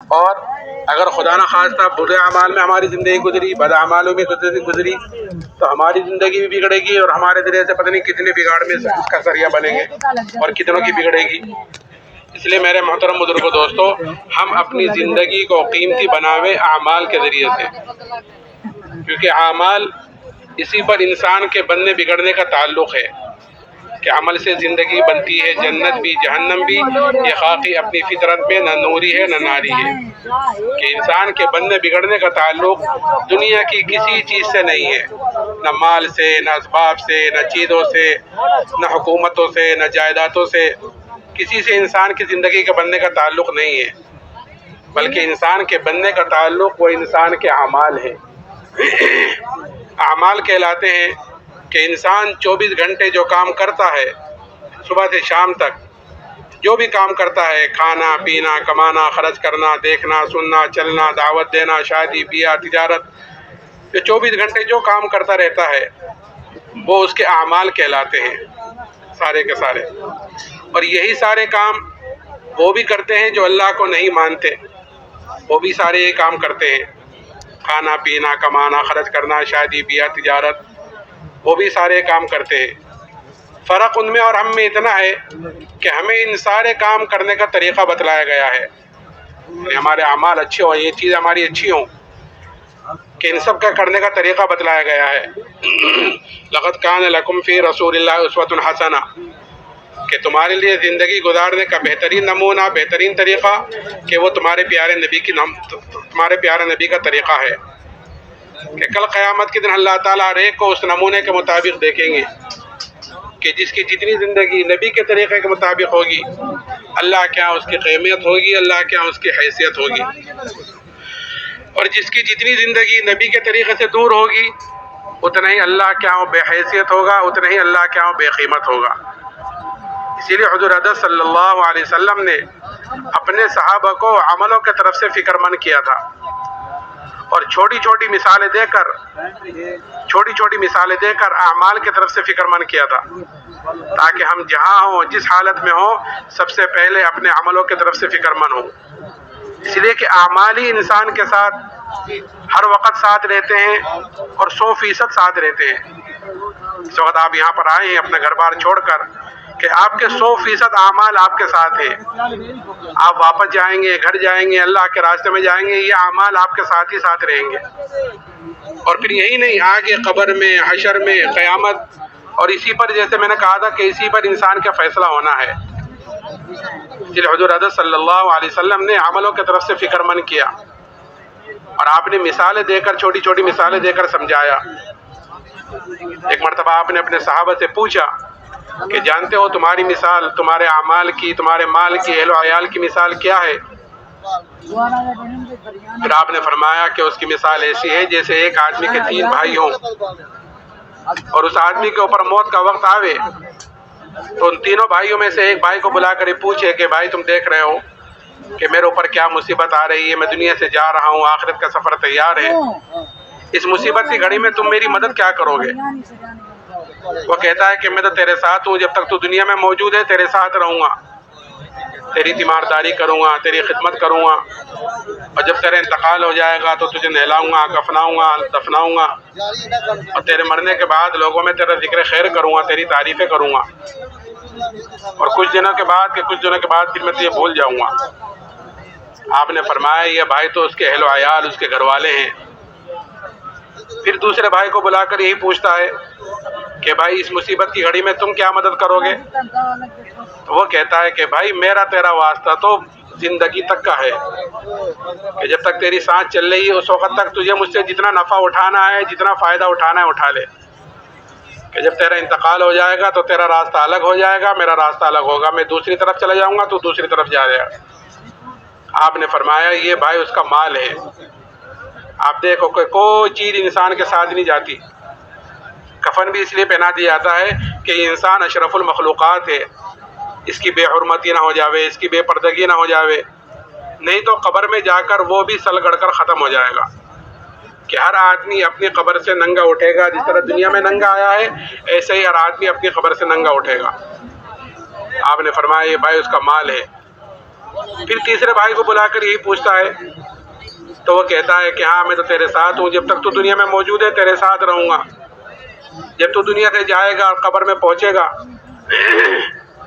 اور اگر خدا نہ خواستہ برے اعمال میں ہماری زندگی گزری، بد اعمالوں میں گزری، تو ہماری زندگی بھی بگڑے گی اور ہمارے ذریعے سے پتہ نہیں کتنے بگاڑ میں اس کا ذریعہ بنیں گے اور کتنوں کی بگڑے گی۔ اس لیے میرے محترم بزرگوں دوستو، ہم اپنی زندگی کو قیمتی بناویں اعمال کے ذریعے سے، کیونکہ اعمال اسی پر انسان کے بننے بگڑنے کا تعلق ہے کہ عمل سے زندگی بنتی ہے، جنت بھی جہنم بھی۔ یہ خاکی اپنی فطرت میں نہ نوری ہے نہ ناری ہے کہ انسان کے بننے بگڑنے کا تعلق دنیا کی کسی چیز سے نہیں ہے، نہ مال سے، نہ اسباب سے، نہ چیزوں سے، نہ حکومتوں سے، نہ جائیدادوں سے۔ کسی سے انسان کی زندگی کے بننے کا تعلق نہیں ہے، بلکہ انسان کے بننے کا تعلق وہ انسان کے اعمال ہیں۔ اعمال کہلاتے ہیں کہ انسان 24 گھنٹے جو کام کرتا ہے، صبح سے شام تک جو بھی کام کرتا ہے، کھانا پینا، کمانا، خرچ کرنا، دیکھنا سننا، چلنا، دعوت دینا، شادی بیاہ، تجارت، جو 24 گھنٹے جو کام کرتا رہتا ہے وہ اس کے اعمال کہلاتے ہیں سارے کے سارے۔ اور یہی سارے کام وہ بھی کرتے ہیں جو اللہ کو نہیں مانتے، وہ بھی سارے یہ کام کرتے ہیں، کھانا پینا، کمانا، خرچ کرنا، شادی بیاہ، تجارت، وہ بھی سارے کام کرتے ہیں۔ فرق ان میں اور ہم میں اتنا ہے کہ ہمیں ان سارے کام کرنے کا طریقہ بتلایا گیا ہے، یعنی ہمارے اعمال اچھے ہوں، یہ چیز ہماری اچھی ہوں، کہ ان سب کا کرنے کا طریقہ بتلایا گیا ہے۔ لقد کان لکم فی رسول اللہ اسوۃ حسنہ، کہ تمہارے لیے زندگی گزارنے کا بہترین نمونہ، بہترین طریقہ کہ وہ تمہارے پیارے نبی کا طریقہ ہے، کہ کل قیامت کے دن اللہ تعالیٰ ہر ایک کو اس نمونے کے مطابق دیکھیں گے کہ جس کی جتنی زندگی نبی کے طریقے کے مطابق ہوگی، اللہ کیا اس کی قیمت ہوگی، اللہ کیا اس کی حیثیت ہوگی، اور جس کی جتنی زندگی نبی کے طریقے سے دور ہوگی، اتنا ہی اللہ کیا بے حیثیت ہوگا، اتنا ہی اللہ کیا بے قیمت ہوگا۔ اسی لیے حضور اقدس صلی اللہ علیہ وسلم نے اپنے صحابہ کو عملوں کی طرف سے فکر مند کیا تھا، اور چھوٹی چھوٹی مثالیں دے کر اعمال کی طرف سے فکر مند کیا تھا، تاکہ ہم جہاں ہوں، جس حالت میں ہوں، سب سے پہلے اپنے عملوں کی طرف سے فکر مند ہوں۔ اس لیے کہ اعمال ہی انسان کے ساتھ ہر وقت ساتھ رہتے ہیں اور 100% ساتھ رہتے ہیں۔ اس وقت آپ یہاں پر آئے ہیں اپنا گھر بار چھوڑ کر کہ آپ کے 100% اعمال آپ کے ساتھ ہیں، آپ واپس جائیں گے، گھر جائیں گے، اللہ کے راستے میں جائیں گے، یہ اعمال آپ کے ساتھ ہی ساتھ رہیں گے۔ اور پھر یہی نہیں، آگے قبر میں، حشر میں، قیامت، اور اسی پر جیسے میں نے کہا تھا کہ اسی پر انسان کا فیصلہ ہونا ہے۔ اس لیے حضور حضرت صلی اللہ علیہ وسلم نے عملوں کی طرف سے فکر مند کیا، اور آپ نے مثالیں دے کر، چھوٹی چھوٹی مثالیں دے کر سمجھایا۔ ایک مرتبہ آپ نے اپنے صحابہ سے پوچھا کہ جانتے ہو تمہاری مثال، تمہارے اعمال کی، تمہارے مال کی، اہل و عیال کی مثال کیا ہے؟ پھر آپ نے فرمایا کہ اس کی مثال ایسی ہے جیسے ایک آدمی کے 3 بھائی ہوں، اور اس آدمی کے اوپر موت کا وقت آوے تو ان تینوں بھائیوں میں سے ایک بھائی کو بلا کر یہ پوچھے کہ بھائی تم دیکھ رہے ہو کہ میرے اوپر کیا مصیبت آ رہی ہے، میں دنیا سے جا رہا ہوں، آخرت کا سفر تیار ہے، اس مصیبت کی گھڑی میں تم میری مدد کیا کرو گے؟ وہ کہتا ہے کہ میں تو تیرے ساتھ ہوں، جب تک تو دنیا میں موجود ہے تیرے ساتھ رہوں گا، تیری تیمارداری کروں گا، تیری خدمت کروں گا، اور جب تیرا انتقال ہو جائے گا تو تجھے نہلاؤں گا، کفناؤں گا، دفناؤں گا، اور تیرے مرنے کے بعد لوگوں میں تیرا ذکر خیر کروں گا، تیری تعریفیں کروں گا، اور کچھ دنوں کے بعد پھر میں تجھے بھول جاؤں گا۔ آپ نے فرمایا یہ بھائی تو اس کے اہل و عیال، اس کے گھر والے ہیں۔ پھر دوسرے بھائی کو بلا کر یہی پوچھتا ہے کہ بھائی اس مصیبت کی گھڑی میں تم کیا مدد کرو گے؟ تو وہ کہتا ہے کہ بھائی میرا تیرا واسطہ تو زندگی تک کا ہے، کہ جب تک تیری سانس چل رہی ہے اس وقت تک تجھے مجھ سے جتنا نفع اٹھانا ہے، جتنا فائدہ اٹھانا ہے اٹھا لے، کہ جب تیرا انتقال ہو جائے گا تو تیرا راستہ الگ ہو جائے گا، میرا راستہ الگ ہوگا، میں دوسری طرف چلا جاؤں گا تو دوسری طرف جا رہا۔ آپ نے فرمایا یہ بھائی اس کا مال ہے۔ آپ دیکھو کہ کوئی چیز انسان کے ساتھ نہیں جاتی، کفن بھی اس لیے پہنا دیا جاتا ہے کہ یہ انسان اشرف المخلوقات ہے، اس کی بے حرمتی نہ ہو جاوے، اس کی بے پردگی نہ ہو جاوے، نہیں تو قبر میں جا کر وہ بھی سل گڑ کر ختم ہو جائے گا، کہ ہر آدمی اپنی قبر سے ننگا اٹھے گا، جس طرح دنیا میں ننگا آیا ہے ایسے ہی ہر آدمی اپنی قبر سے ننگا اٹھے گا۔ آپ نے فرمایا یہ بھائی اس کا مال ہے۔ پھر تیسرے بھائی کو بلا کر یہی پوچھتا ہے، تو وہ کہتا ہے کہ ہاں میں تو تیرے ساتھ ہوں، جب تک تو دنیا میں موجود ہے تیرے ساتھ رہوں گا، جب تو دنیا سے جائے گا اور قبر میں پہنچے گا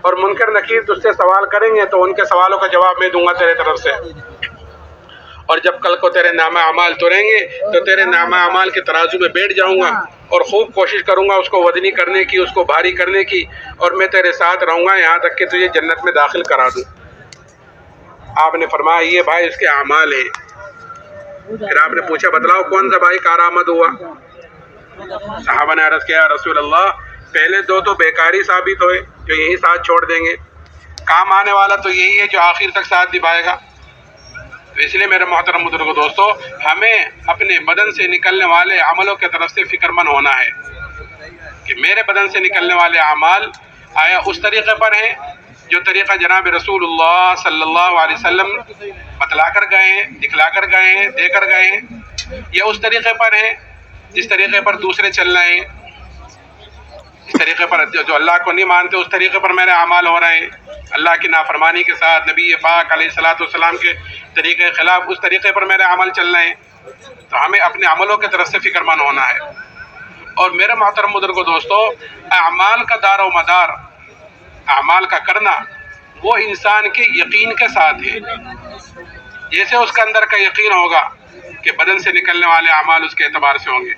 اور منکر نکیر تجھ سے سوال کریں گے تو ان کے سوالوں کا جواب میں دوں گا تیرے طرف سے، اور جب کل کو تیرے نامہ اعمال تولیں گے تو تیرے نامہ اعمال کے ترازو میں بیٹھ جاؤں گا اور خوب کوشش کروں گا اس کو وزنی کرنے کی، اس کو بھاری کرنے کی، اور میں تیرے ساتھ رہوں گا یہاں تک کہ تجھے جنت میں داخل کرا دوں۔ آپ نے فرمایا یہ بھائی اس کے اعمال ہیں۔ پھر آپ نے پوچھا بتلاؤ کون سا بھائی کارآمد ہوا؟ صحابہ نے عرض کیا یا رسول اللہ پہلے دو تو بیکاری ثابت ہوئے جو یہی ساتھ چھوڑ دیں گے، کام آنے والا تو یہی ہے جو آخر تک ساتھ نبھائے گا۔ تو اس لیے میرے محترم بزرگوں دوستو، ہمیں اپنے بدن سے نکلنے والے عملوں کی طرف سے فکر مند ہونا ہے کہ میرے بدن سے نکلنے والے اعمال آیا اس طریقے پر ہیں جو طریقہ جناب رسول اللہ صلی اللہ علیہ وسلم بتلا کر گئے ہیں، دکھلا کر گئے ہیں، دے کر گئے ہیں، یا اس طریقے پر ہیں جس طریقے پر دوسرے چل رہے ہیں، اس طریقے پر جو اللہ کو نہیں مانتے اس طریقے پر میرے اعمال ہو رہے ہیں، اللہ کی نافرمانی کے ساتھ نبی پاک علیہ الصلوۃ والسلام کے طریقے کے خلاف اس طریقے پر میرے عمل چل رہے ہیں، تو ہمیں اپنے عملوں کی طرف سے فکر مند ہونا ہے۔ اور میرے محترم بزرگوں دوستو، اعمال کا دار و مدار، اعمال کا کرنا وہ انسان کے یقین کے ساتھ ہے۔ جیسے اس کے اندر کا یقین ہوگا کہ بدن سے نکلنے والے اعمال اس کے اعتبار سے ہوں گے،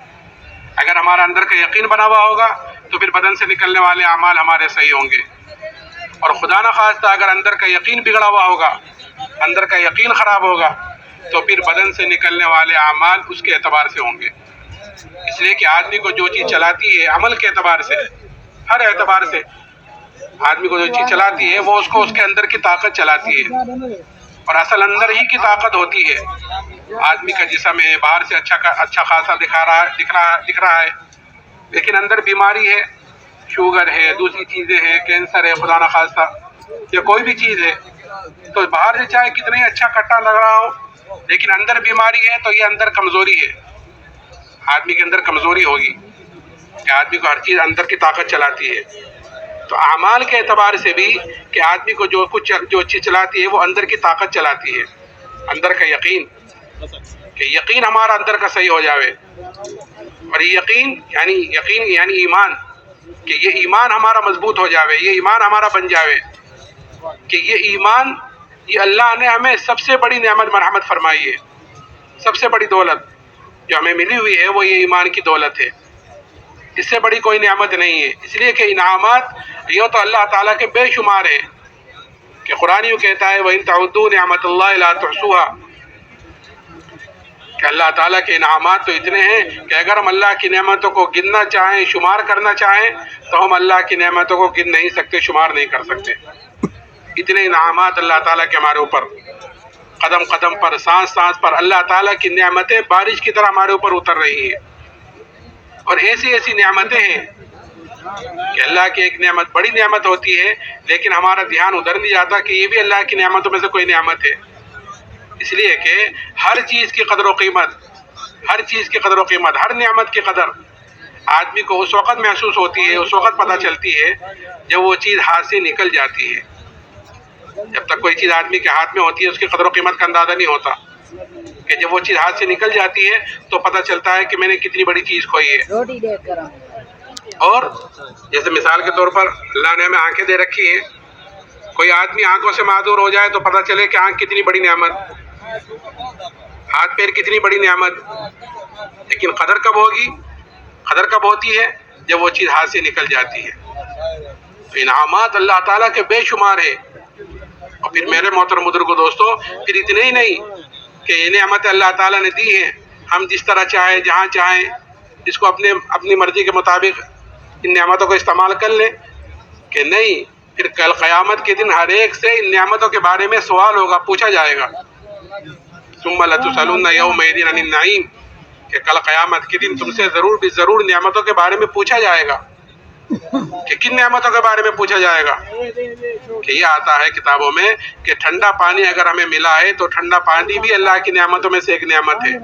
اگر ہمارا اندر کا یقین بنا ہوا ہوگا تو پھر بدن سے نکلنے والے اعمال ہمارے صحیح ہوں گے، اور خدا نخواستہ اگر اندر کا یقین بگڑا ہوا ہوگا، اندر کا یقین خراب ہوگا تو پھر بدن سے نکلنے والے اعمال اس کے اعتبار سے ہوں گے۔ اس لیے کہ آدمی کو جو چیز چلاتی ہے عمل کے اعتبار سے، ہر اعتبار سے آدمی کو جو چیز چلاتی ہے وہ اس کو اس کے اندر کی طاقت چلاتی ہے، اور اصل اندر ہی کی طاقت ہوتی ہے۔ آدمی کا جسم ہے باہر سے اچھا خاصا دکھ رہا ہے، لیکن اندر بیماری ہے، شوگر ہے، دوسری چیزیں ہیں، کینسر ہے خدا نخواستہ، یا کوئی بھی چیز ہے، تو باہر سے چاہے کتنا ہی اچھا کٹا لگ رہا ہو لیکن اندر بیماری ہے تو یہ اندر کمزوری ہے، آدمی کے اندر کمزوری ہوگی کہ آدمی کو ہر چیز اندر کی طاقت چلاتی ہے۔ تو اعمال کے اعتبار سے بھی کہ آدمی کو جو چیز چلاتی ہے وہ اندر کی طاقت چلاتی ہے، اندر کا یقین، کہ یقین ہمارا اندر کا صحیح ہو جاوے، اور یہ یقین یعنی ایمان، کہ یہ ایمان ہمارا مضبوط ہو جاوے، یہ ایمان ہمارا بن جاوے، کہ یہ ایمان یہ اللہ نے ہمیں سب سے بڑی نعمت مرحمت فرمائی ہے، سب سے بڑی دولت جو ہمیں ملی ہوئی ہے وہ یہ ایمان کی دولت ہے، اس سے بڑی کوئی نعمت نہیں ہے۔ اس لیے کہ انعامات یہ تو اللہ تعالیٰ کے بے شمار ہیں، کہ قرآن یوں کہتا ہے وَإِن تَعُدُّوا نِعْمَتَ اللَّهِ لَا تُحْصُوهَا، کہ اللہ تعالیٰ کے انعامات تو اتنے ہیں کہ اگر ہم اللہ کی نعمتوں کو گننا چاہیں، شمار کرنا چاہیں تو ہم اللہ کی نعمتوں کو گن نہیں سکتے، شمار نہیں کر سکتے، اتنے انعامات اللہ تعالیٰ کے ہمارے اوپر، قدم قدم پر، سانس سانس پر اللہ تعالیٰ کی نعمتیں بارش کی طرح ہمارے اوپر اتر رہی ہیں، اور ایسی نعمتیں ہیں کہ اللہ کی ایک نعمت بڑی نعمت ہوتی ہے لیکن ہمارا دھیان ادھر نہیں جاتا کہ یہ بھی اللہ کی نعمتوں میں سے کوئی نعمت ہے، اس لیے کہ ہر چیز کی قدر و قیمت، ہر نعمت کی قدر آدمی کو اس وقت محسوس ہوتی ہے، اس وقت پتہ چلتی ہے جب وہ چیز ہاتھ سے نکل جاتی ہے۔ جب تک کوئی چیز آدمی کے ہاتھ میں ہوتی ہے اس کی قدر و قیمت کا اندازہ نہیں ہوتا، کہ جب وہ چیز ہاتھ سے نکل جاتی ہے تو پتہ چلتا ہے کہ میں نے کتنی بڑی چیز کھوئی ہے۔ اور جیسے مثال کے طور پر اللہ نے ہمیں آنکھیں دے رکھی ہیں، کوئی آدمی آنکھوں سے معذور ہو جائے تو پتہ چلے کہ آنکھ کتنی بڑی نعمت، ہاتھ پیر کتنی بڑی نعمت، لیکن قدر کب ہوتی ہے جب وہ چیز ہاتھ سے نکل جاتی ہے۔ تو انعامات اللہ تعالیٰ کے بے شمار ہے، اور پھر میرے محترم بزرگوں دوستو، پھر اتنے ہی نہیں کہ یہ نعمت اللہ تعالیٰ نے دی ہے، ہم جس طرح چاہیں جہاں چاہیں اس کو اپنی مرضی کے مطابق ان نعمتوں کو استعمال کر لیں، کہ نہیں، پھر کل قیامت کے دن ہر ایک سے ان نعمتوں کے بارے میں سوال ہوگا، پوچھا جائے گا، ثم لتسألن یومئذ عن النعیم، کہ کل قیامت کے دن تم سے ضرور نعمتوں کے بارے میں پوچھا جائے گا، کہ کن نعمتوں کے بارے میں پوچھا جائے گا، کہ یہ آتا ہے کتابوں میں کہ ٹھنڈا پانی اگر ہمیں ملا ہے تو ٹھنڈا پانی بھی اللہ کی نعمتوں میں سے ایک نعمت ہے،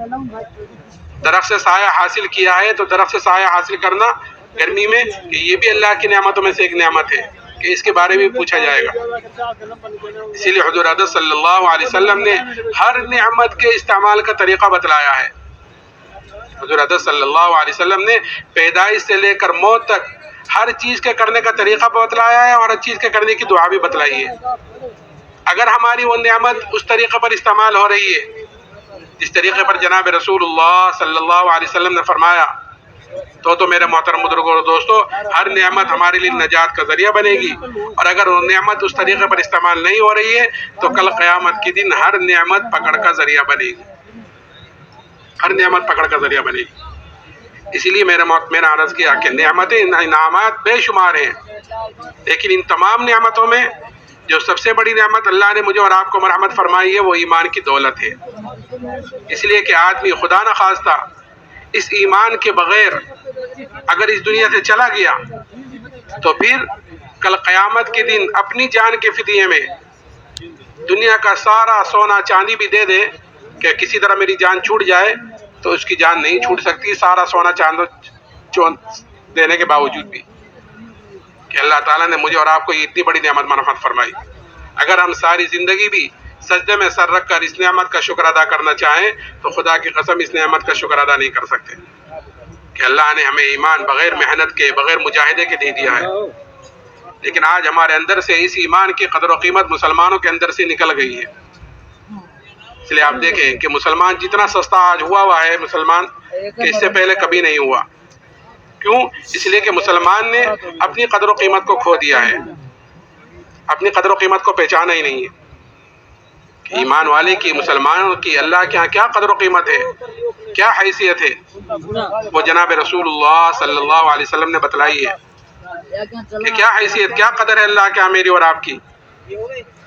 درخت سے سایہ حاصل کیا ہے تو درخت سے سایہ حاصل کرنا گرمی میں، کہ یہ بھی اللہ کی نعمتوں میں سے ایک نعمت ہے، کہ اس کے بارے میں پوچھا جائے گا۔ اسی لیے حضور اقدس صلی اللہ علیہ وسلم نے ہر نعمت کے استعمال کا طریقہ بتلایا ہے۔ حضور اقدس صلی اللہ علیہ وسلم نے پیدائش سے لے کر موت تک ہر چیز کے کرنے کا طریقہ بتلایا ہے، اور ہر چیز کے کرنے کی دعا بھی بتلائی ہے۔ اگر ہماری وہ نعمت اس طریقے پر استعمال ہو رہی ہے جس طریقے پر جناب رسول اللہ صلی اللہ علیہ وسلم نے فرمایا، تو میرے محترم بزرگوں اور دوستو، ہر نعمت ہمارے لیے نجات کا ذریعہ بنے گی۔ اور اگر وہ نعمت اس طریقے پر استعمال نہیں ہو رہی ہے تو کل قیامت کے دن ہر نعمت پکڑ کا ذریعہ بنے گی، ہر نعمت پکڑ کا ذریعہ بنے گی۔ اسی لیے میں نے عرض کیا کہ نعمتیں، انعامات بے شمار ہیں، لیکن ان تمام نعمتوں میں جو سب سے بڑی نعمت اللہ نے مجھے اور آپ کو مرحمت فرمائی ہے وہ ایمان کی دولت ہے۔ اس لیے کہ آدمی خدا نخواستہ اس ایمان کے بغیر اگر اس دنیا سے چلا گیا تو پھر کل قیامت کے دن اپنی جان کے فدیے میں دنیا کا سارا سونا چاندی بھی دے دے کہ کسی طرح میری جان چھوٹ جائے تو اس کی جان نہیں چھوٹ سکتی، سارا سونا چاند دینے کے باوجود بھی، کہ اللہ تعالیٰ نے مجھے اور آپ کو یہ اتنی بڑی نعمت مرحمت فرمائی۔ اگر ہم ساری زندگی بھی سجدے میں سر رکھ کر اس نعمت کا شکر ادا کرنا چاہیں تو خدا کی قسم اس نعمت کا شکر ادا نہیں کر سکتے کہ اللہ نے ہمیں ایمان بغیر محنت کے، بغیر مجاہدے کے دے دیا ہے۔ لیکن آج ہمارے اندر سے اس ایمان کی قدر و قیمت مسلمانوں کے اندر سے نکل گئی ہے۔ اس لیے آپ دیکھیں کہ مسلمان جتنا سستا آج ہوا ہے مسلمان، کہ اس سے پہلے کبھی نہیں ہوا۔ کیوں؟ اس لیے کہ مسلمان نے اپنی قدر و قیمت کو کھو دیا ہے، اپنی قدر و قیمت کو پہچانا ہی نہیں ہے۔ ایمان والے کی، مسلمانوں کی اللہ کے ہاں کیا قدر و قیمت ہے، کیا حیثیت ہے، وہ جناب رسول اللہ صلی اللہ علیہ وسلم نے بتلائی ہے کہ کیا حیثیت، کیا قدر ہے اللہ کے ہاں میری اور آپ کی۔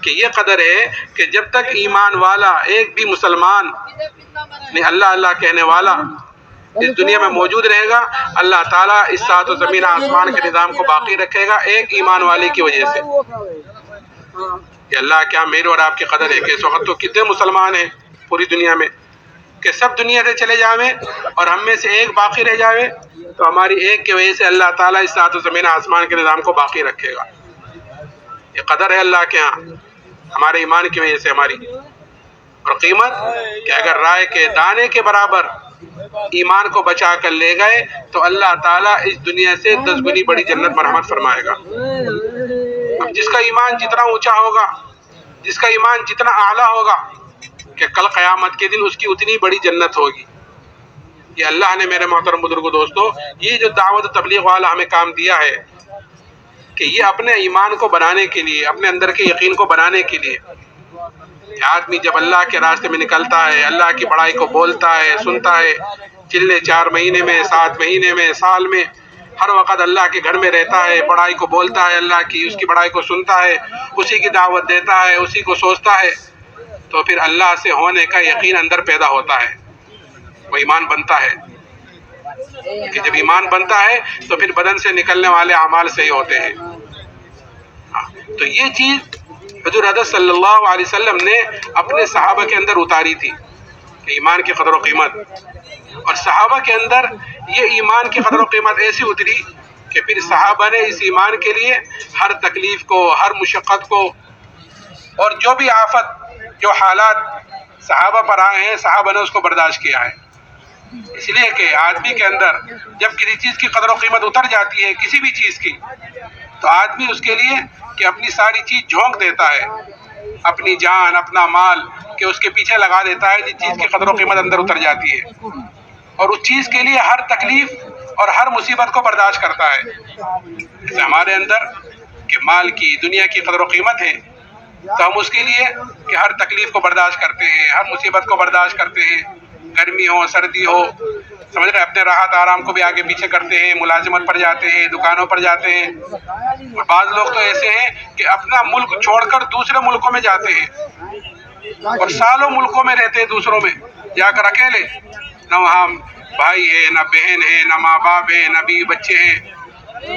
کہ یہ قدر ہے کہ جب تک ایمان والا، ایک بھی مسلمان نہیں اللہ اللہ کہنے والا اس دنیا میں موجود رہے گا، اللہ تعالیٰ اس سات و زمین آسمان کے نظام کو باقی رکھے گا ایک ایمان والے کی وجہ سے۔ کہ اللہ کیا میرے اور آپ کی قدر ہے کہ اس وقت تو کتنے مسلمان ہیں پوری دنیا میں، کہ سب دنیا سے چلے جاویں اور ہم میں سے ایک باقی رہ جاوے تو ہماری ایک کی وجہ سے اللہ تعالیٰ اس سات و زمین آسمان کے نظام کو باقی رکھے گا۔ یہ قدر ہے اللہ کے ہاں ہمارے ایمان کی وجہ سے ہماری، اور قیمت کہ اگر رائے کے دانے کے برابر ایمان کو بچا کر لے گئے تو اللہ تعالیٰ اس دنیا سے 10 گنی بڑی جنت مرحمت فرمائے گا۔ اب جس کا ایمان جتنا اونچا ہوگا، جس کا ایمان جتنا اعلیٰ ہوگا، کہ کل قیامت کے دن اس کی اتنی بڑی جنت ہوگی۔ یہ اللہ نے میرے محترم بزرگوں دوستو یہ جو دعوت و تبلیغ والا ہمیں کام دیا ہے کہ یہ اپنے ایمان کو بنانے کے لیے، اپنے اندر کے یقین کو بنانے کے لیے کہ آدمی جب اللہ کے راستے میں نکلتا ہے، اللہ کی بڑائی کو بولتا ہے، سنتا ہے، چلے 4 مہینے میں، 7 مہینے میں، سال میں، ہر وقت اللہ کے گھر میں رہتا ہے، بڑائی کو بولتا ہے، اللہ کی اس کی بڑائی کو سنتا ہے، اسی کی دعوت دیتا ہے، اسی کو سوچتا ہے، تو پھر اللہ سے ہونے کا یقین اندر پیدا ہوتا ہے، وہ ایمان بنتا ہے۔ کہ جب ایمان بنتا ہے تو پھر بدن سے نکلنے والے اعمال صحیح ہوتے ہیں۔ تو یہ چیز حضور حضرت صلی اللہ علیہ وسلم نے اپنے صحابہ کے اندر اتاری تھی کہ ایمان کی قدر و قیمت، اور صحابہ کے اندر یہ ایمان کی قدر و قیمت ایسی اتری کہ پھر صحابہ نے اس ایمان کے لیے ہر تکلیف کو، ہر مشقت کو، اور جو بھی آفت، جو حالات صحابہ پر آئے ہیں صحابہ نے اس کو برداشت کیا ہے۔ اس لیے کہ آدمی کے اندر جب کسی چیز کی قدر و قیمت اتر جاتی ہے، کسی بھی چیز کی، تو آدمی اس کے لیے کہ اپنی ساری چیز جھونک دیتا ہے، اپنی جان، اپنا مال کہ اس کے پیچھے لگا دیتا ہے جس چیز کی قدر و قیمت اندر اتر جاتی ہے، اور اس چیز کے لیے ہر تکلیف اور ہر مصیبت کو برداشت کرتا ہے۔ جیسے ہمارے اندر کہ مال کی، دنیا کی قدر و قیمت ہے تو ہم اس کے لیے کہ ہر تکلیف کو برداشت کرتے ہیں، ہر مصیبت کو برداشت کرتے ہیں، گرمی ہو، سردی ہو، سمجھ رہے، اپنے راحت آرام کو بھی آگے پیچھے کرتے ہیں، ملازمت پر جاتے ہیں، دکانوں پر جاتے ہیں، اور بعض لوگ تو ایسے ہیں کہ اپنا ملک چھوڑ کر دوسرے ملکوں میں جاتے ہیں اور سالوں ملکوں میں رہتے ہیں، دوسروں میں جا کر اکیلے، نہ وہاں بھائی ہے، نہ بہن ہے، نہ ماں باپ ہے، نہ بیوی بچے ہیں،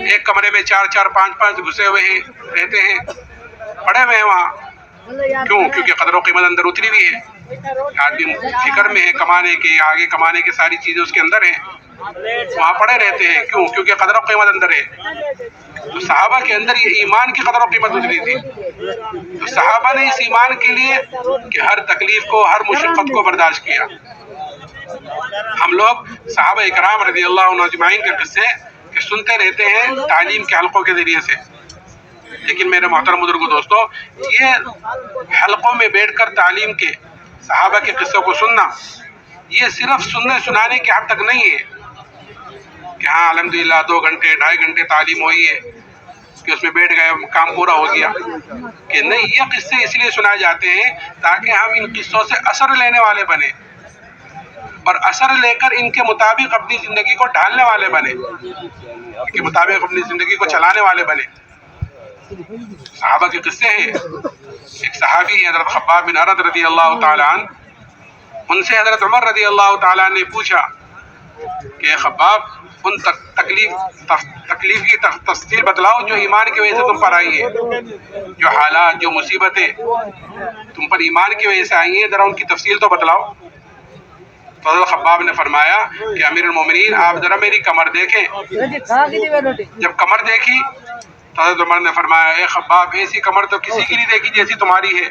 ایک کمرے میں 4-4 5-5 گھسے ہوئے ہیں، رہتے ہیں، پڑے ہوئے ہیں وہاں۔ کیوں؟ کیونکہ قدر و قیمت اندر اتری ہوئی ہے، آدمی فکر میں ہے کمانے کے، آگے کمانے کے، ساری چیزیں اس کے اندر ہیں، وہاں پڑے رہتے ہیں. کیوں؟ کیونکہ قدر و قیمت اندر ہے. تو صحابہ کے اندر یہ ایمان کی قدر و قیمت اتری تھی. تو صحابہ نے اس ایمان کے لیے کہ ہر تکلیف کو، ہر مشقت کو برداشت کیا. ہم لوگ صحابہ اکرام رضی اللہ عنہ اجمعین کے قصے کہ سنتے رہتے ہیں تعلیم کے حلقوں کے ذریعے سے. لیکن میرے محترم بزرگوں دوستو، یہ حلقوں میں بیٹھ کر تعلیم کے، صحابہ کے قصوں کو سننا، یہ صرف سننے سنانے کے حد تک نہیں ہے کہ ہاں الحمدللہ 2 گھنٹے 2.5 گھنٹے تعلیم ہوئی ہے کہ اس میں بیٹھ گئے کام پورا ہو گیا. کہ نہیں، یہ قصے اس لیے سنائے جاتے ہیں تاکہ ہم ان قصوں سے اثر لینے والے بنے اور اثر لے کر ان کے مطابق اپنی زندگی کو ڈھالنے والے بنے، ان کے مطابق اپنی زندگی کو چلانے والے بنے. صحابہ کے قصے ہیں. ایک صحابی ہے حضرت خباب بن ارد رضی اللہ تعالیٰ عنہ. ان سے حضرت عمر رضی اللہ تعالیٰ نے پوچھا کہ خباب، ان تکلیف کی تفصیل بتلاؤ جو ایمان کی وجہ سے تم پر آئی ہے، جو حالات، جو مصیبتیں تم پر ایمان کی وجہ سے آئی ہیں، ذرا ان کی تفصیل تو بتلاؤ. تو حضرت خباب نے فرمایا کہ امیر المومنین آپ ذرا میری کمر دیکھیں. جب کمر دیکھی تو حضرت عمر نے فرمایا اے خباب، ایسی کمر تو کسی کی نہیں دیکھی جیسی تمہاری ہے.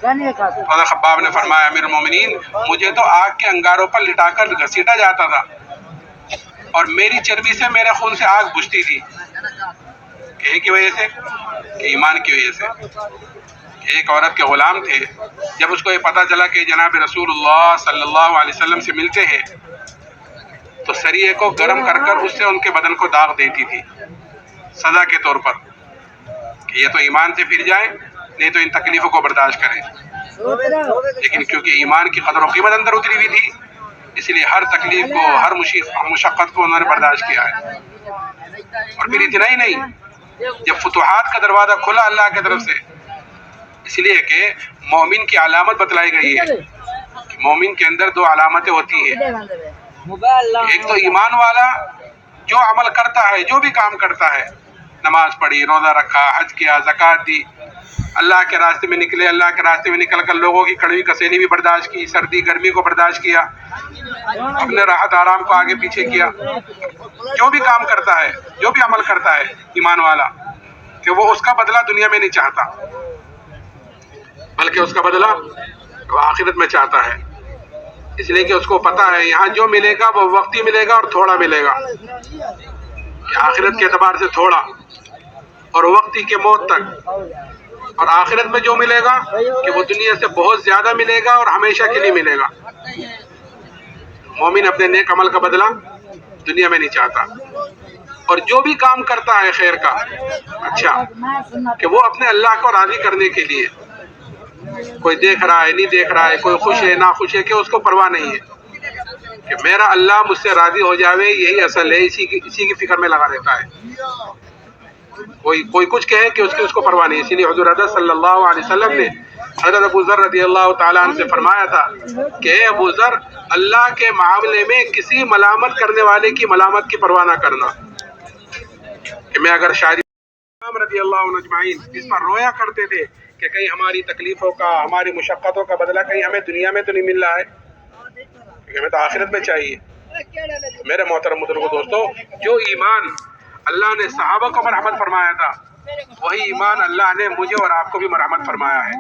حضرت خباب نے فرمایا امیر المومنین، مجھے تو آگ کے انگاروں پر لٹا کر گھسیٹا جاتا تھا اور میری چربی سے، میرے خون سے آگ بجھتی تھی. کہ کی وجہ سے؟ کہ ایمان کی وجہ سے. ایک عورت کے غلام تھے. جب اس کو یہ پتا چلا کہ جناب رسول اللہ صلی اللہ علیہ وسلم سے ملتے ہیں تو سریے کو گرم کر کر اس سے ان کے بدن کو داغ دیتی تھی سزا کے طور پر کہ یہ تو ایمان سے پھر جائیں، نہیں تو ان تکلیفوں کو برداشت کریں. لیکن کیونکہ ایمان کی قدر و قیمت اندر اتری ہوئی تھی، اس لیے ہر تکلیف کو، ہر مشقت کو انہوں نے برداشت کیا ہے. اور پھر اتنا ہی نہیں، جب فتوحات کا دروازہ کھلا اللہ کی طرف سے، اس لیے کہ مومن کی علامت بتلائی گئی ہے کہ مومن کے اندر 2 علامتیں ہوتی ہیں. ایک تو ایمان والا جو عمل کرتا ہے، جو بھی کام کرتا ہے، نماز پڑھی، روزہ رکھا، حج کیا، زکوٰۃ دی، اللہ کے راستے میں نکلے، اللہ کے راستے میں نکل کر لوگوں کی کڑوی کسینی بھی برداشت کی، سردی گرمی کو برداشت کیا، اپنے راحت آرام کو آگے پیچھے کیا. جو بھی کام کرتا ہے، جو بھی عمل کرتا ہے ایمان والا، کہ وہ اس کا بدلہ دنیا میں نہیں چاہتا بلکہ اس کا بدلہ وہ آخرت میں چاہتا ہے. اس لیے کہ اس کو پتا ہے یہاں جو ملے گا وہ وقتی ملے گا اور تھوڑا ملے گا. کہ آخرت کے اعتبار سے تھوڑا اور وقتی کے موت تک، اور آخرت میں جو ملے گا کہ وہ دنیا سے بہت زیادہ ملے گا اور ہمیشہ کے لیے ملے گا. مومن اپنے نیک عمل کا بدلہ دنیا میں نہیں چاہتا، اور جو بھی کام کرتا ہے خیر کا، اچھا، کہ وہ اپنے اللہ کو راضی کرنے کے لیے. کوئی دیکھ رہا ہے، نہیں دیکھ رہا ہے، کوئی خوش ہے، نہ خوش ہے، کہ اس کو پرواہ نہیں ہے کہ میرا اللہ مجھ سے راضی ہو جاوے، یہی اصل ہے. اسی کی فکر میں لگا رہتا ہے. کوئی کچھ کہے کہ اس کو پرواہ نہیں. اسی لیے حضور اقدس صلی اللہ علیہ وسلم نے حضرت ابو ذر رضی اللہ تعالیٰ عنہ سے فرمایا تھا کہ اے ابو ذر، اللہ کے معاملے میں کسی ملامت کرنے والے کی ملامت کی پرواہ نہ کرنا. کہ میں اگر شاید رضی اللہ عنہ اجمعین اس پر رویا کرتے تھے کہ کہیں ہماری تکلیفوں کا، ہماری مشقتوں کا بدلہ کہیں ہمیں دنیا میں تو نہیں مل رہا ہے، کیونکہ ہمیں تو آخرت میں چاہیے. میرے محترم بزرگوں دوستو، جو ایمان اللہ نے صحابہ کو مرحمت فرمایا تھا، وہی ایمان اللہ نے مجھے اور آپ کو بھی مرحمت فرمایا ہے.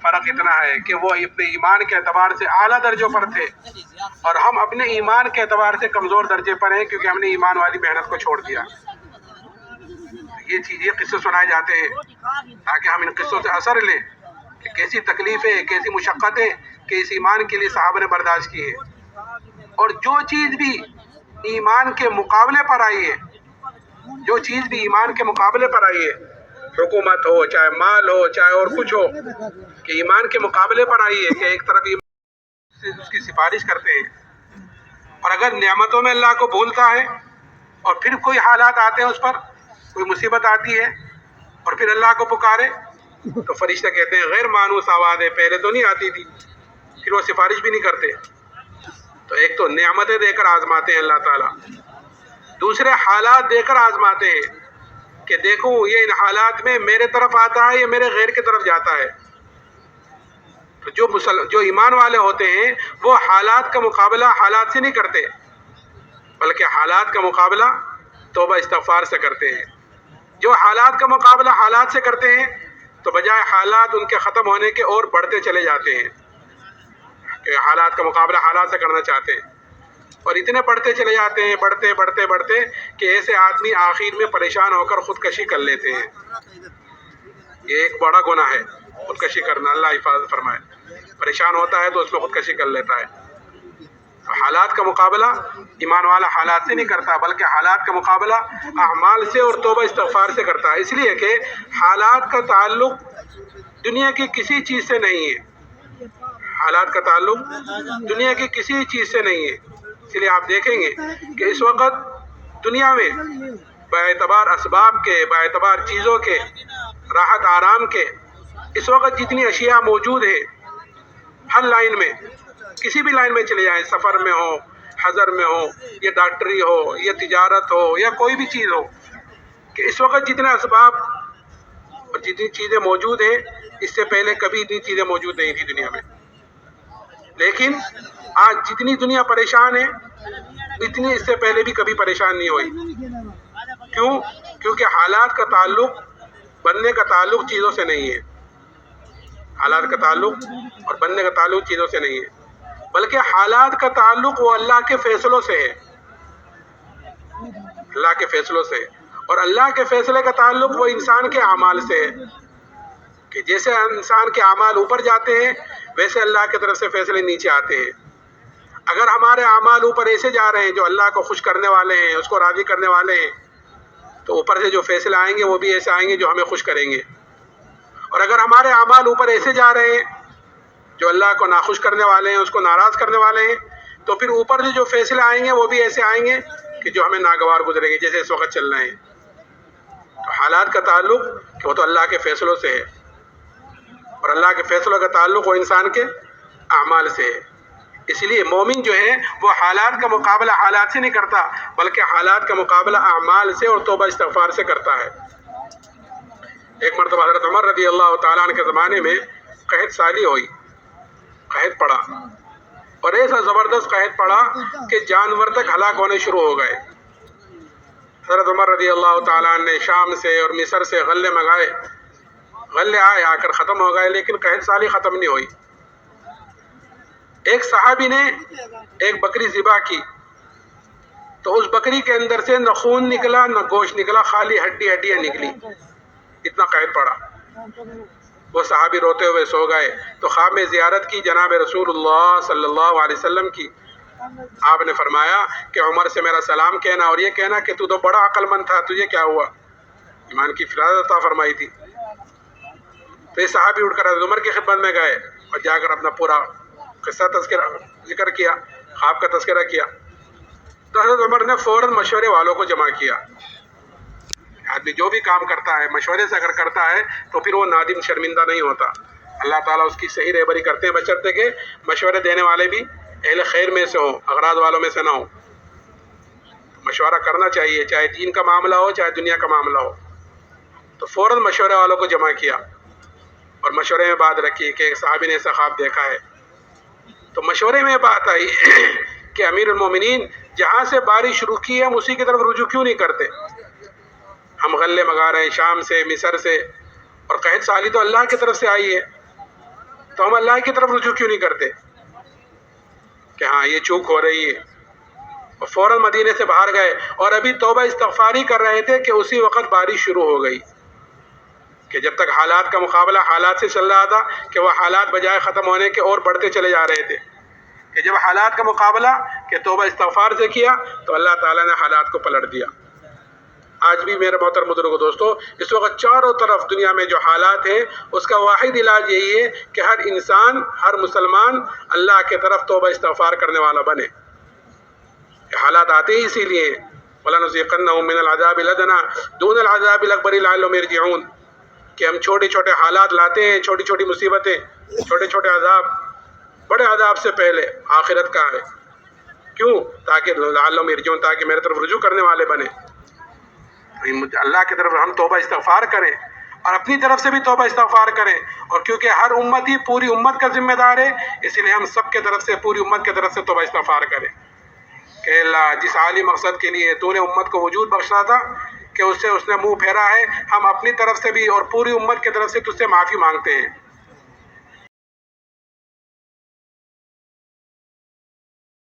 فرق اتنا ہے کہ وہ اپنے ایمان کے اعتبار سے اعلیٰ درجوں پر تھے اور ہم اپنے ایمان کے اعتبار سے کمزور درجے پر ہیں کیونکہ ہم نے ایمان والی محنت کو چھوڑ دیا. یہ قصے سنائے جاتے ہیں تاکہ ہم ان قصوں سے اثر لیں کہ کیسی تکلیفیں، کیسی مشقتیں کہ اس ایمان کے لیے صحابہ نے برداشت کی ہے. اور جو چیز بھی ایمان کے مقابلے پر آئی ہے، جو چیز بھی ایمان کے مقابلے پر آئی ہے، حکومت ہو، چاہے مال ہو، چاہے اور کچھ ہو، کہ ایمان کے مقابلے پر آئی ہے کہ ایک طرف ایمان اس کی سفارش کرتے ہیں، اور اگر نعمتوں میں اللہ کو بھولتا ہے اور پھر کوئی حالات آتے ہیں، اس پر کوئی مصیبت آتی ہے اور پھر اللہ کو پکارے تو فرشتے کہتے ہیں غیر مانوس آواز ہے، پہلے تو نہیں آتی تھی، پھر وہ سفارش بھی نہیں کرتے. تو ایک تو نعمتیں دے کر آزماتے ہیں اللہ تعالیٰ، دوسرے حالات دے کر آزماتے ہیں کہ دیکھو یہ ان حالات میں میرے طرف آتا ہے یا میرے غیر کی طرف جاتا ہے. تو جو ایمان والے ہوتے ہیں وہ حالات کا مقابلہ حالات سے نہیں کرتے بلکہ حالات کا مقابلہ توبہ استغفار سے کرتے ہیں۔ جو حالات کا مقابلہ حالات سے کرتے ہیں تو بجائے حالات ان کے ختم ہونے کے اور بڑھتے چلے جاتے ہیں، کہ حالات کا مقابلہ حالات سے کرنا چاہتے ہیں، اور اتنے بڑھتے چلے جاتے ہیں، بڑھتے بڑھتے بڑھتے کہ ایسے آدمی آخر میں پریشان ہو کر خودکشی کر لیتے ہیں۔ یہ ایک بڑا گناہ ہے خودکشی کرنا، اللہ حفاظت فرمائے۔ پریشان ہوتا ہے تو اس میں خودکشی کر لیتا ہے۔ حالات کا مقابلہ ایمان والا حالات سے نہیں کرتا، بلکہ حالات کا مقابلہ اعمال سے اور توبہ استغفار سے کرتا ہے، اس لیے کہ حالات کا تعلق دنیا کی کسی چیز سے نہیں ہے۔ حالات کا تعلق دنیا کی کسی چیز سے نہیں ہے، اس لیے آپ دیکھیں گے کہ اس وقت دنیا میں باعتبار اسباب کے، باعتبار چیزوں کے، راحت آرام کے، اس وقت جتنی اشیاء موجود ہیں ہر لائن میں، کسی بھی لائن میں چلے جائیں، سفر میں ہو، حضر میں ہو، یا ڈاکٹری ہو، یا تجارت ہو، یا کوئی بھی چیز ہو، کہ اس وقت جتنے اسباب اور جتنی چیزیں موجود ہیں اس سے پہلے کبھی اتنی چیزیں موجود نہیں تھی دنیا میں۔ لیکن آج جتنی دنیا پریشان ہے اتنی اس سے پہلے بھی کبھی پریشان نہیں ہوئی۔ کیوں؟ کیونکہ حالات کا تعلق، بننے کا تعلق چیزوں سے نہیں ہے۔ حالات کا تعلق اور بننے کا تعلق چیزوں سے نہیں ہے، بلکہ حالات کا تعلق وہ اللہ کے فیصلوں سے ہے، اللہ کے فیصلوں سے، اور اللہ کے فیصلے کا تعلق وہ انسان کے اعمال سے ہے، کہ جیسے انسان کے اعمال اوپر جاتے ہیں ویسے اللہ کی طرف سے فیصلے نیچے آتے ہیں۔ اگر ہمارے اعمال اوپر ایسے جا رہے ہیں جو اللہ کو خوش کرنے والے ہیں، اس کو راضی کرنے والے ہیں، تو اوپر سے جو فیصلے آئیں گے وہ بھی ایسے آئیں گے جو ہمیں خوش کریں گے۔ اور اگر ہمارے اعمال اوپر ایسے جا رہے ہیں جو اللہ کو ناخوش کرنے والے ہیں، اس کو ناراض کرنے والے ہیں، تو پھر اوپر سے جو فیصلے آئیں گے وہ بھی ایسے آئیں گے کہ جو ہمیں ناگوار گزریں گے، جیسے اس وقت چل رہے ہیں۔ تو حالات کا تعلق کہ وہ تو اللہ کے فیصلوں سے ہے، اور اللہ کے فیصلوں کا تعلق وہ انسان کے اعمال سے ہے۔ اس لیے مومن جو ہے وہ حالات کا مقابلہ حالات سے نہیں کرتا، بلکہ حالات کا مقابلہ اعمال سے اور توبہ استغفار سے کرتا ہے۔ ایک مرتبہ حضرت عمر رضی اللہ تعالیٰ عنہ کے زمانے میں قحط سالی ہوئی، قحط پڑا، اور ایسا زبردست قحط پڑا کہ جانور تک ہلاک ہونے شروع ہو گئے۔ حضرت عمر رضی اللہ تعالیٰ عنہ نے شام سے اور مصر سے غلے منگائے، غلے آئے، آ کر ختم ہو گئے، لیکن قحط سالی ختم نہیں ہوئی۔ ایک صحابی نے ایک بکری ذبح کی تو اس بکری کے اندر سے نہ خون نکلا نہ گوشت نکلا، خالی ہڈیاں نکلی، اتنا قحط پڑا۔ وہ صحابی روتے ہوئے سو گئے تو خواب میں زیارت کی جناب رسول اللہ صلی اللہ علیہ وسلم کی۔ آپ نے فرمایا کہ عمر سے میرا سلام کہنا اور یہ کہنا کہ تو بڑا عقل مند تھا، تجھے کیا ہوا؟ ایمان کی فراست عطا فرمائی تھی۔ تو یہ صحابی اٹھ کر حضرت عمر کی خدمت میں گئے اور جا کر اپنا پورا قصہ ذکر کیا، خواب کا تذکرہ کیا۔ تو حضرت عمر نے فوراً مشورے والوں کو جمع کیا۔ آدمی جو بھی کام کرتا ہے مشورے سے اگر کرتا ہے تو پھر وہ نادم شرمندہ نہیں ہوتا، اللہ تعالیٰ اس کی صحیح رہبری کرتے ہیں، بشرطے کہ مشورے دینے والے بھی اہل خیر میں سے ہوں، اغراض والوں میں سے نہ ہوں۔ مشورہ کرنا چاہیے، چاہے دین کا معاملہ ہو چاہے دنیا کا معاملہ ہو۔ تو فوراً مشورے والوں کو جمع کیا اور مشورے میں بات رکھی کہ ایک صحابی نے ایسا خواب دیکھا ہے۔ تو مشورے میں بات آئی کہ امیر المومنین جہاں سے بارش شروع کی ہے ہم اسی کی طرف رجوع کیوں نہیں کرتے؟ ہم غلے منگا رہے ہیں شام سے، مصر سے، اور قحط سالی تو اللہ کی طرف سے آئی ہے، تو ہم اللہ کی طرف رجوع کیوں نہیں کرتے کہ ہاں یہ چوک ہو رہی ہے؟ اور فوراً مدینے سے باہر گئے اور ابھی توبہ استغفاری کر رہے تھے کہ اسی وقت بارش شروع ہو گئی، کہ جب تک حالات کا مقابلہ حالات سے چل رہا تھا کہ وہ حالات بجائے ختم ہونے کے اور بڑھتے چلے جا رہے تھے، کہ جب حالات کا مقابلہ کہ توبہ استغفار سے کیا تو اللہ تعالیٰ نے حالات کو پلٹ دیا۔ آج بھی میرے محترم بزرگو دوستو، اس وقت چاروں طرف دنیا میں جو حالات ہیں اس کا واحد علاج یہی ہے کہ ہر انسان، ہر مسلمان اللہ کے طرف توبہ استغفار کرنے والا بنے۔ حالات آتے ہی اسی لیے وَلَنُذِيقَنَّهُم مِّنَ الْعَذَابِ الْأَدْنَىٰ دُونَ الْعَذَابِ الْأَكْبَرِ لَعَلَّهُمْ يَرْجِعُونَ، کہ ہم چھوٹے چھوٹے حالات لاتے ہیں، چھوٹی چھوٹی مصیبتیں، چھوٹے چھوٹے عذاب، بڑے عذاب سے پہلے آخرت کا ہے، کیوں؟ تاکہ لعلہم یرجعون، تاکہ میرے طرف رجوع کرنے والے بنے، اللہ کی طرف ہم توبہ استغفار کریں اور اپنی طرف سے بھی توبہ استغفار کریں۔ اور کیونکہ ہر امت ہی پوری امت کا ذمہ دار ہے، اس لیے ہم سب کے طرف سے، پوری امت کی طرف سے توبہ استغفار کریں۔ کہ اللہ جس عالی مقصد کے لیے تو نے امت کو وجود بخشا تھا کہ اس نے منہ پھیرا ہے، ہم اپنی طرف سے بھی اور پوری امت کی طرف سے تجھ سے معافی مانگتے ہیں۔